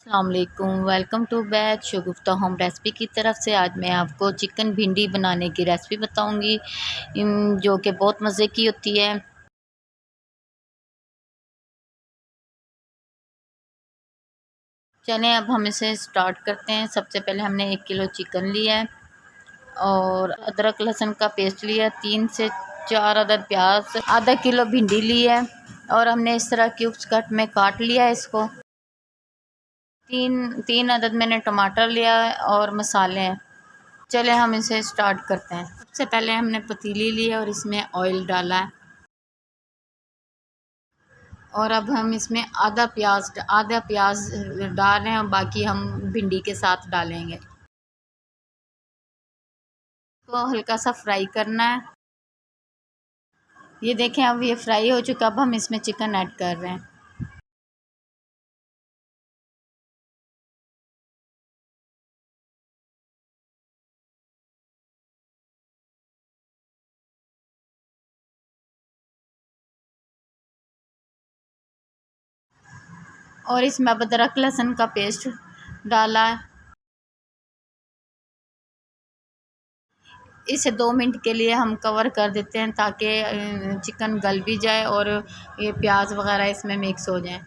अस्सलाम वालेकुम, welcome to back Shagufta home recipe की तरफ से। आज मैं आपको चिकन भिंडी बनाने की रेसिपी बताऊंगी जो कि बहुत मज़े की होती है। चलें अब हम इसे स्टार्ट करते हैं। सबसे पहले हमने 1 किलो चिकन लिया है और अदरक लहसुन का पेस्ट लिया है, 3 से 4 अदद प्याज, आधा किलो भिंडी ली है और हमने इस तरह क्यूब्स कट में काट लिया है इसको। तीन तीन अदद मैंने टमाटर लिया है और मसाले हैं। चले हम इसे स्टार्ट करते हैं। सबसे पहले हमने पतीली ली है और इसमें ऑयल डाला है और अब हम इसमें आधा प्याज डाल रहे हैं और बाकी हम भिंडी के साथ डालेंगे। तो हल्का सा फ्राई करना है। ये देखें अब ये फ्राई हो चुका। अब हम इसमें चिकन ऐड कर रहे हैं। और इसमें अब अदरक लहसुन का पेस्ट डाला है। इसे 2 मिनट के लिए हम कवर कर देते हैं ताकि चिकन गल भी जाए और ये प्याज वगैरह इसमें मिक्स हो जाए।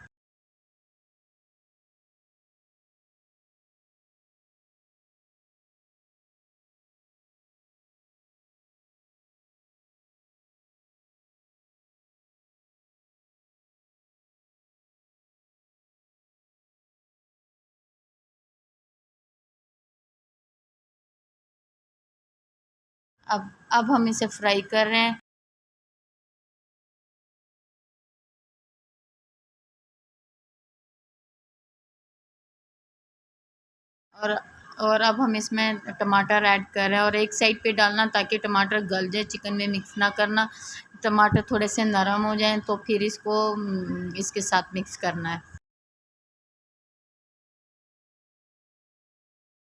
अब हम इसे फ्राई कर रहे हैं। और और अब हम इसमें टमाटर ऐड कर रहे हैं और एक साइड पे डालना ताकि टमाटर गल जाए, चिकन में मिक्स ना करना। टमाटर थोड़े से नरम हो जाएं तो फिर इसको इसके साथ मिक्स करना है।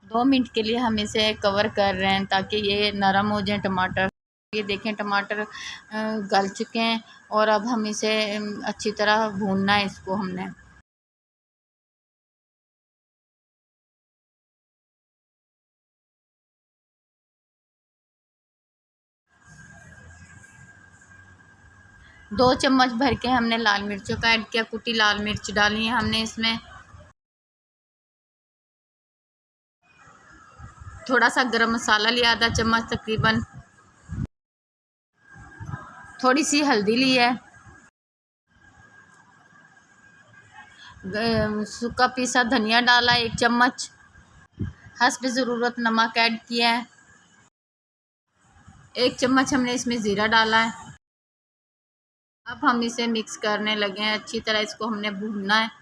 2 मिनट के लिए हम इसे कवर कर रहे हैं ताकि ये नरम हो जाए टमाटर। ये देखें टमाटर गल चुके हैं और अब हम इसे अच्छी तरह भूनना है इसको हमने। 2 चम्मच भर के हमने लाल मिर्चों का ऐड किया। कुटी लाल मिर्च डाली है हमने इसमें। थोड़ा सा गरम मसाला लिया, आधा चम्मच तकरीबन। थोड़ी सी हल्दी ली है। सूखा पीसा धनिया डाला 1 चम्मच। हस्ब ज़रूरत नमक ऐड किया है। 1 चम्मच हमने इसमें ज़ीरा डाला है। अब हम इसे मिक्स करने लगे हैं। अच्छी तरह इसको हमने भूनना है।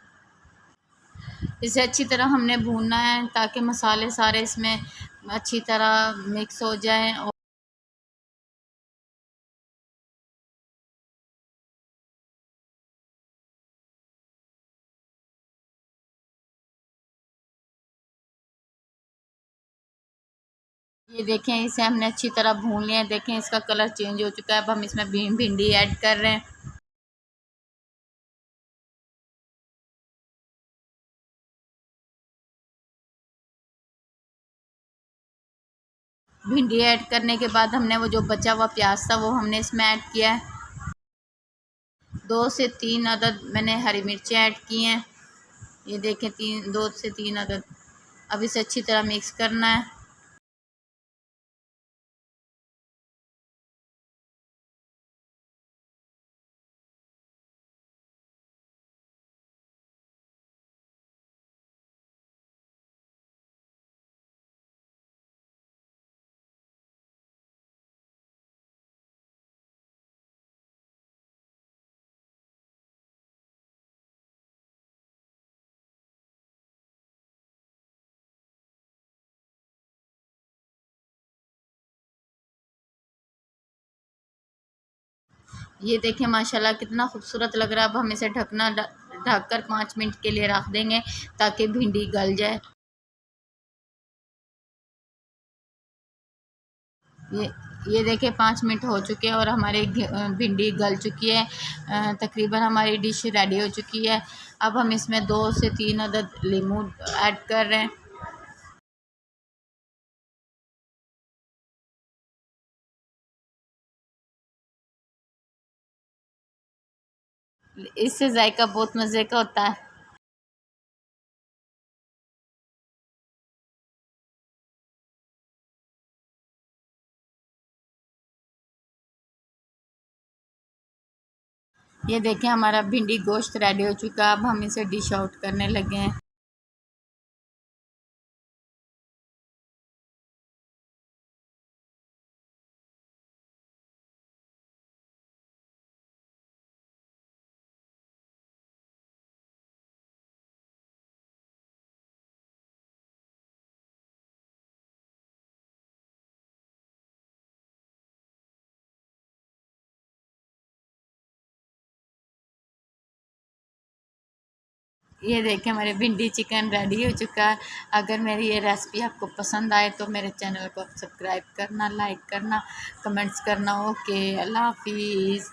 इसे अच्छी तरह हमने भूनना है ताकि मसाले सारे इसमें अच्छी तरह मिक्स हो जाएं। और ये देखें इसे हमने अच्छी तरह भून लिया है। देखें इसका कलर चेंज हो चुका है। अब हम इसमें भिंडी ऐड कर रहे हैं। भिंडी ऐड करने के बाद हमने वो जो बचा हुआ प्याज था वो हमने इसमें ऐड किया है। 2 से 3 अदद मैंने हरी मिर्चें ऐड की हैं। ये देखें 2 से 3 अदद। अब इसे अच्छी तरह मिक्स करना है। ये देखें माशाल्लाह कितना खूबसूरत लग रहा है। अब हम इसे ढककर 5 मिनट के लिए रख देंगे ताकि भिंडी गल जाए। ये ये देखिए 5 मिनट हो चुके हैं और हमारी भिंडी गल चुकी है। तकरीबन हमारी डिश रेडी हो चुकी है। अब हम इसमें 2 से 3 अदद लीमू ऐड कर रहे हैं। इससे जायका बहुत मज़े का होता है। ये देखें हमारा भिंडी गोश्त रेडी हो चुका है। अब हम इसे डिश आउट करने लगे हैं। ये देखें हमारे भिंडी चिकन रेडी हो चुका है। अगर मेरी ये रेसिपी आपको पसंद आए तो मेरे चैनल को सब्सक्राइब करना, लाइक करना, कमेंट्स करना। ओके, अल्लाह हाफिज़।